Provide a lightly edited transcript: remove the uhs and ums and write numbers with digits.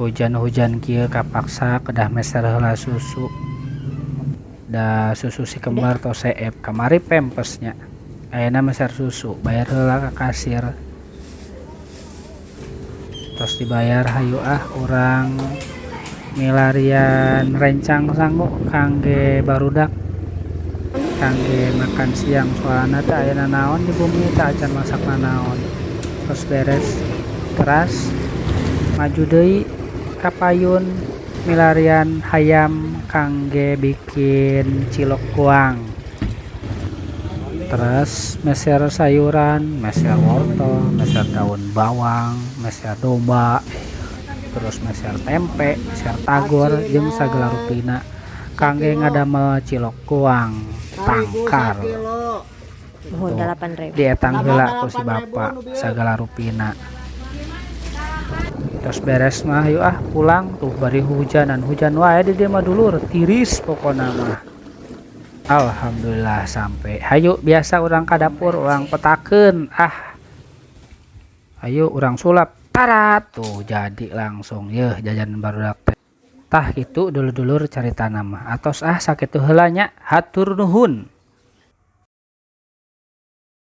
hujan-hujan kieu kapaksa kedah meser heula susu da susu si kembar tos seep kamari pempesnya ayeuna meser susu bayar heula ka kasir tos dibayar hayu urang milarian rencang sanggup kangge barudak kangge makan siang soalna teh ayeuna naon di bumi teh acan masakna naon terus beres teras maju deui ka payun milarian hayam kangge bikin cilok kuang terus meser sayuran meser wortel meser daun bawang meser domba terus meser tempe meser tagor jeung sagala rupina kangge ngadamel cilok kuang tangkar Mohon 8.000. dietang heula ku si bapa sagala rupina terus beres mah yuk pulang tuh bari hujan wae di dieu mah dulur tiris pokona mah alhamdulillah sampai hayu biasa urang ka dapur urang petakeun ayo urang sulap tarat tuh jadi langsung yeuh jajan barudak teh tah kitu dulur-dulur caritana mah atos sakitu heula nya hatur nuhun.